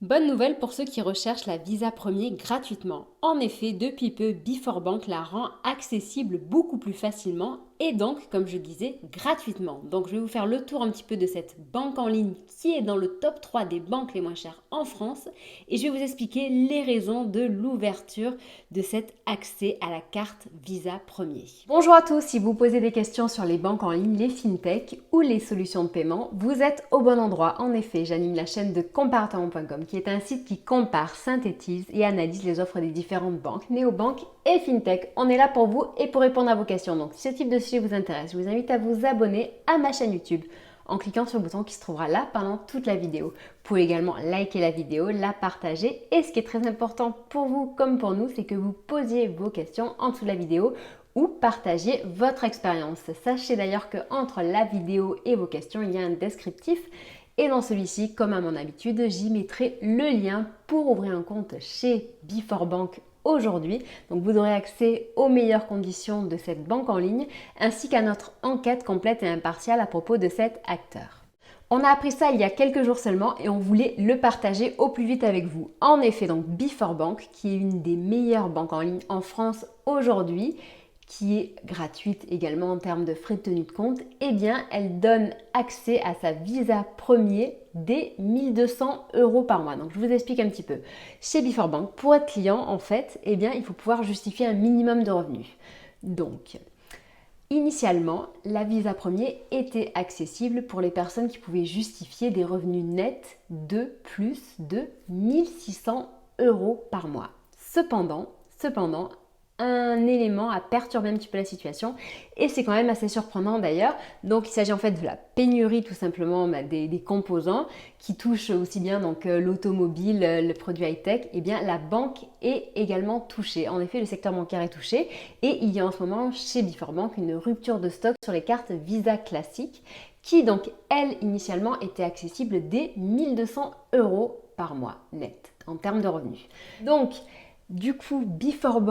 Bonne nouvelle pour ceux qui recherchent la Visa Premier gratuitement. En effet, depuis peu, Before la rend accessible beaucoup plus facilement et donc, comme je disais, gratuitement. Donc je vais vous faire le tour un petit peu de cette banque en ligne qui est dans le top 3 des banques les moins chères en France et je vais vous expliquer les raisons de l'ouverture de cet accès à la carte Visa Premier. Bonjour à tous, si vous posez des questions sur les banques en ligne, les fintech ou les solutions de paiement, vous êtes au bon endroit. En effet, j'anime la chaîne de comparateur.com qui est un site qui compare, synthétise et analyse les offres des différentes banques, néobanques et fintech. On est là pour vous et pour répondre à vos questions. Donc si ce type de sujet vous intéresse, je vous invite à vous abonner à ma chaîne YouTube en cliquant sur le bouton qui se trouvera là pendant toute la vidéo. Vous pouvez également liker la vidéo, la partager et ce qui est très important pour vous comme pour nous, c'est que vous posiez vos questions en dessous de la vidéo ou partagiez votre expérience. Sachez d'ailleurs qu'entre la vidéo et vos questions, il y a un descriptif et dans celui-ci, comme à mon habitude, j'y mettrai le lien pour ouvrir un compte chez Before aujourd'hui. Donc vous aurez accès aux meilleures conditions de cette banque en ligne ainsi qu'à notre enquête complète et impartiale à propos de cet acteur. On a appris ça il y a quelques jours seulement et on voulait le partager au plus vite avec vous. En effet, donc Before qui est une des meilleures banques en ligne en France aujourd'hui, qui est gratuite également en termes de frais de tenue de compte, eh bien, elle donne accès à sa Visa Premier dès 1200 € par mois. Donc, je vous explique un petit peu. Chez Before pour être client, en fait, eh bien, il faut pouvoir justifier un minimum de revenus. Donc, initialement, la Visa Premier était accessible pour les personnes qui pouvaient justifier des revenus nets de plus de 1600 € par mois. Cependant, un élément a perturbé un petit peu la situation et c'est quand même assez surprenant d'ailleurs. Donc il s'agit en fait de la pénurie tout simplement des composants qui touchent aussi bien donc l'automobile, le produit high-tech. Et bien la banque est également touchée. En effet, le secteur bancaire est touché et il y a en ce moment chez Before une rupture de stock sur les cartes Visa classiques qui donc elles initialement étaient accessibles dès 1200 € par mois net en termes de revenus. Donc du coup, Before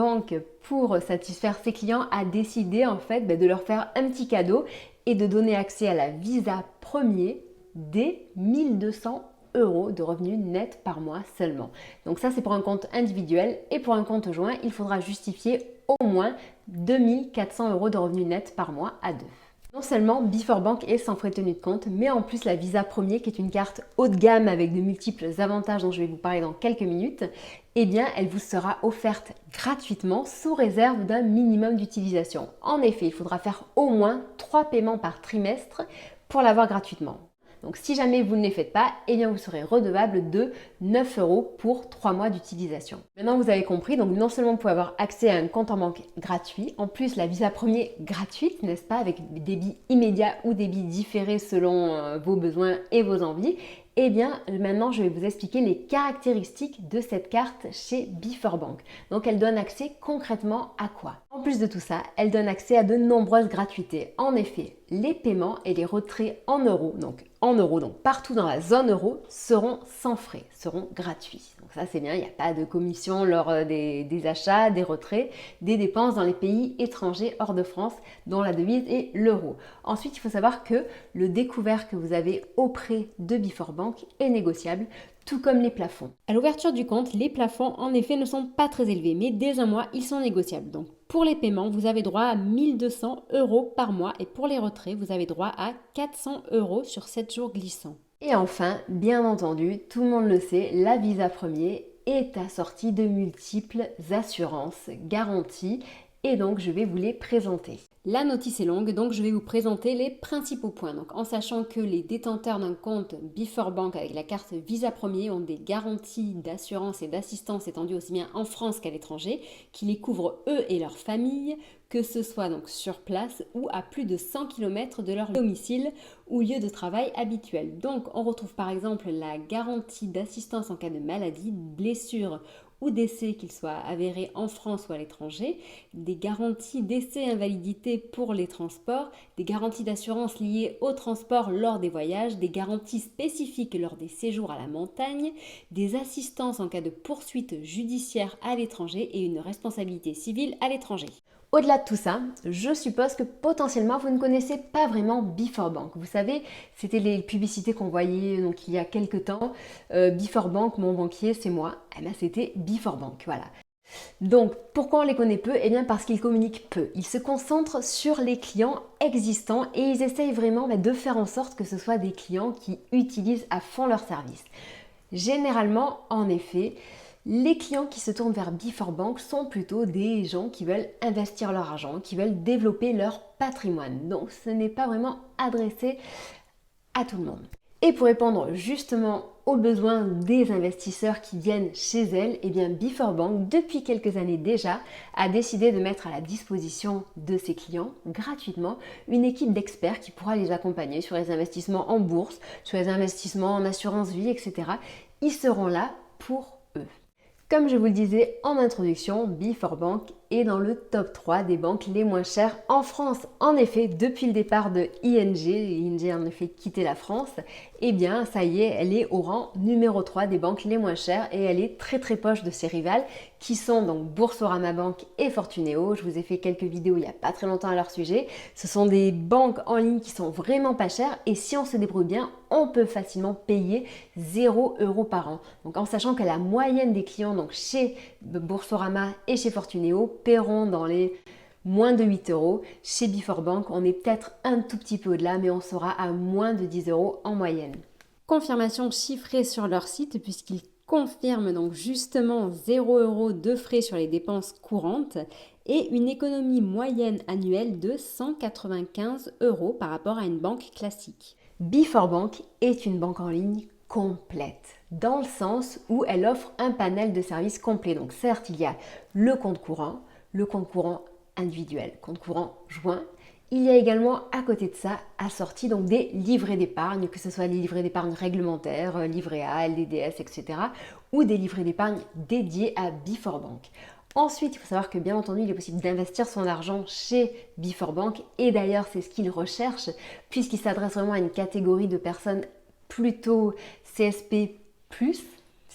pour satisfaire ses clients, a décidé en fait de leur faire un petit cadeau et de donner accès à la Visa Premier dès 1200 € de revenus nets par mois seulement. Donc ça, c'est pour un compte individuel et pour un compte joint, il faudra justifier au moins 2400 € de revenus nets par mois à deux. Non seulement Before est sans frais de tenue de compte, mais en plus la Visa Premier, qui est une carte haut de gamme avec de multiples avantages dont je vais vous parler dans quelques minutes, eh bien elle vous sera offerte gratuitement sous réserve d'un minimum d'utilisation. En effet, il faudra faire au moins 3 paiements par trimestre pour l'avoir gratuitement. Donc si jamais vous ne les faites pas, eh bien vous serez redevable de 9 € pour 3 mois d'utilisation. Maintenant vous avez compris, donc non seulement vous pouvez avoir accès à un compte en banque gratuit, en plus la Visa Premier gratuite, n'est-ce pas, avec débit immédiat ou débit différé selon vos besoins et vos envies. Eh bien, maintenant, je vais vous expliquer les caractéristiques de cette carte chez Before Donc, elle donne accès concrètement à quoi? En plus de tout ça, elle donne accès à de nombreuses gratuités. En effet, les paiements et les retraits en euros, donc partout dans la zone euro, seront sans frais, seront gratuits. Donc ça, c'est bien, il n'y a pas de commission lors des achats, des retraits, des dépenses dans les pays étrangers hors de France, dont la devise est l'euro. Ensuite, il faut savoir que le découvert que vous avez auprès de Before est négociable, tout comme les plafonds. À l'ouverture du compte, les plafonds en effet ne sont pas très élevés, mais dès un mois, ils sont négociables. Donc pour les paiements, vous avez droit à 1200 € par mois et pour les retraits, vous avez droit à 400 € sur 7 jours glissants. Et enfin, bien entendu, tout le monde le sait, la Visa Premier est assortie de multiples assurances, garanties et donc je vais vous les présenter. La notice est longue, donc je vais vous présenter les principaux points. Donc, en sachant que les détenteurs d'un compte Before avec la carte Visa Premier ont des garanties d'assurance et d'assistance étendues aussi bien en France qu'à l'étranger, qui les couvrent eux et leurs familles, que ce soit donc sur place ou à plus de 100 km de leur domicile ou lieu de travail habituel. Donc, on retrouve par exemple la garantie d'assistance en cas de maladie, de blessure ou décès, qu'il soit avéré en France ou à l'étranger, des garanties d'essai-invalidité pour les transports, des garanties d'assurance liées au transport lors des voyages, des garanties spécifiques lors des séjours à la montagne, des assistances en cas de poursuite judiciaire à l'étranger et une responsabilité civile à l'étranger. Au-delà de tout ça, je suppose que potentiellement vous ne connaissez pas vraiment Before Bank. Vous savez, c'était les publicités qu'on voyait donc il y a quelques temps. Before Bank, mon banquier, c'est moi. Eh bien, c'était Before Bank, voilà. Donc, pourquoi on les connaît peu? Eh bien, parce qu'ils communiquent peu. Ils se concentrent sur les clients existants et ils essayent vraiment de faire en sorte que ce soit des clients qui utilisent à fond leur service. Généralement, en effet, les clients qui se tournent vers Before Bank sont plutôt des gens qui veulent investir leur argent, qui veulent développer leur patrimoine. Donc, ce n'est pas vraiment adressé à tout le monde. Et pour répondre justement aux besoins des investisseurs qui viennent chez elle, eh bien Before Bank, depuis quelques années déjà, a décidé de mettre à la disposition de ses clients gratuitement une équipe d'experts qui pourra les accompagner sur les investissements en bourse, sur les investissements en assurance vie, etc. Ils seront là pour eux. Comme je vous le disais en introduction, Before Bank est dans le top 3 des banques les moins chères en France. En effet, depuis le départ de ING a en effet quitté la France, eh bien ça y est, elle est au rang numéro 3 des banques les moins chères et elle est très très proche de ses rivales qui sont donc Boursorama Bank et Fortuneo. Je vous ai fait quelques vidéos il n'y a pas très longtemps à leur sujet. Ce sont des banques en ligne qui sont vraiment pas chères et si on se débrouille bien, on peut facilement payer 0 € par an. Donc en sachant que la moyenne des clients donc chez Boursorama et chez Fortuneo paieront dans les moins de 8 €. Chez Before Bank, on est peut-être un tout petit peu au-delà, mais on sera à moins de 10 € en moyenne. Confirmation chiffrée sur leur site puisqu'ils confirment donc justement 0 € de frais sur les dépenses courantes et une économie moyenne annuelle de 195 € par rapport à une banque classique. Before Bank est une banque en ligne complète, dans le sens où elle offre un panel de services complet. Donc certes, il y a le compte courant individuel, compte courant joint. Il y a également à côté de ça assorti donc des livrets d'épargne, que ce soit les livrets d'épargne réglementaires, livret A, LDDS, etc. ou des livrets d'épargne dédiés à Before Bank. Ensuite, il faut savoir que bien entendu, il est possible d'investir son argent chez Before Bank et d'ailleurs, c'est ce qu'il recherche puisqu'il s'adresse vraiment à une catégorie de personnes plutôt CSP+,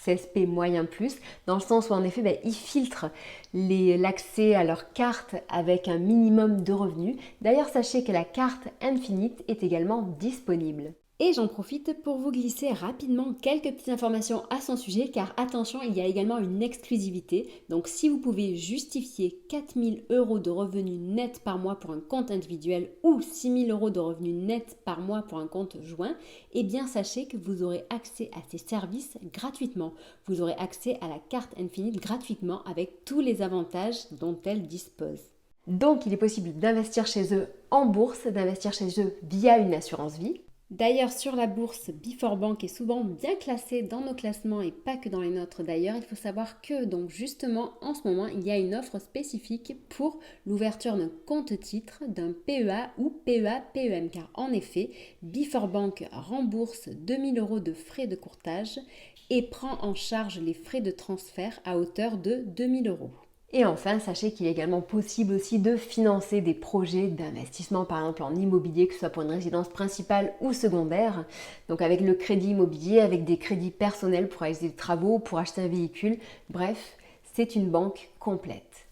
CSP moyen plus, dans le sens où en effet, ils filtrent l'accès à leur carte avec un minimum de revenus. D'ailleurs, sachez que la carte Infinite est également disponible. Et j'en profite pour vous glisser rapidement quelques petites informations à son sujet car attention, il y a également une exclusivité. Donc si vous pouvez justifier 4 000 € de revenus nets par mois pour un compte individuel ou 6 000 € de revenus nets par mois pour un compte joint, eh bien sachez que vous aurez accès à ces services gratuitement. Vous aurez accès à la carte Infinite gratuitement avec tous les avantages dont elle dispose. Donc il est possible d'investir chez eux en bourse, d'investir chez eux via une assurance vie. D'ailleurs, sur la bourse, Before Bank est souvent bien classé dans nos classements et pas que dans les nôtres d'ailleurs. Il faut savoir que donc justement en ce moment, il y a une offre spécifique pour l'ouverture d'un compte titre, d'un PEA ou PEA-PEM. Car en effet, Before Bank rembourse 2 000 € de frais de courtage et prend en charge les frais de transfert à hauteur de 2 000 €. Et enfin, sachez qu'il est également possible aussi de financer des projets d'investissement, par exemple en immobilier, que ce soit pour une résidence principale ou secondaire. Donc avec le crédit immobilier, avec des crédits personnels pour réaliser des travaux, pour acheter un véhicule. Bref, c'est une banque complète.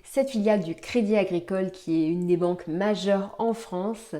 Cette filiale du Crédit Agricole, qui est une des banques majeures en France,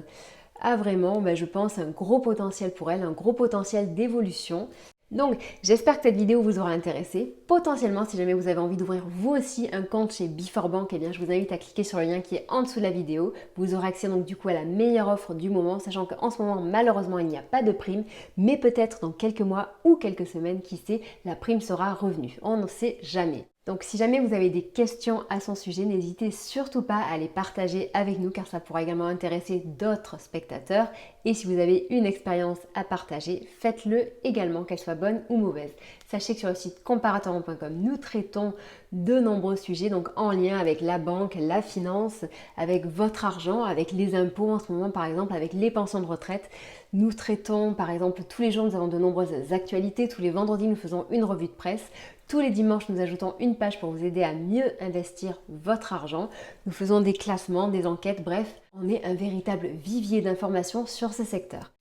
a vraiment, je pense, un gros potentiel pour elle, un gros potentiel d'évolution. Donc, j'espère que cette vidéo vous aura intéressé. Potentiellement, si jamais vous avez envie d'ouvrir vous aussi un compte chez Before Bank, eh bien, je vous invite à cliquer sur le lien qui est en dessous de la vidéo. Vous aurez accès donc du coup à la meilleure offre du moment, sachant qu'en ce moment, malheureusement, il n'y a pas de prime, mais peut-être dans quelques mois ou quelques semaines, qui sait, la prime sera revenue. On ne sait jamais. Donc si jamais vous avez des questions à son sujet, n'hésitez surtout pas à les partager avec nous car ça pourra également intéresser d'autres spectateurs. Et si vous avez une expérience à partager, faites-le également, qu'elle soit bonne ou mauvaise. Sachez que sur le site comparatorant.com, nous traitons de nombreux sujets donc en lien avec la banque, la finance, avec votre argent, avec les impôts en ce moment par exemple, avec les pensions de retraite. Nous traitons par exemple tous les jours, nous avons de nombreuses actualités. Tous les vendredis, nous faisons une revue de presse. Tous les dimanches, nous ajoutons une page pour vous aider à mieux investir votre argent. Nous faisons des classements, des enquêtes, bref, on est un véritable vivier d'informations sur ce secteur.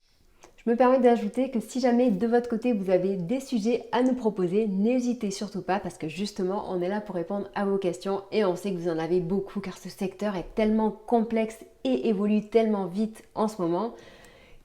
Je me permets d'ajouter que si jamais de votre côté vous avez des sujets à nous proposer, n'hésitez surtout pas parce que justement on est là pour répondre à vos questions et on sait que vous en avez beaucoup car ce secteur est tellement complexe et évolue tellement vite en ce moment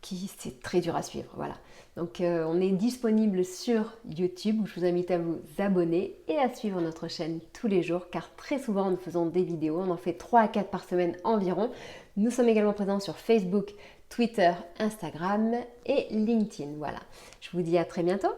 que c'est très dur à suivre. Voilà. Donc on est disponible sur YouTube où je vous invite à vous abonner et à suivre notre chaîne tous les jours car très souvent nous faisons des vidéos, on en fait 3 à 4 par semaine environ. Nous sommes également présents sur Facebook, Twitter, Instagram et LinkedIn. Voilà. Je vous dis à très bientôt.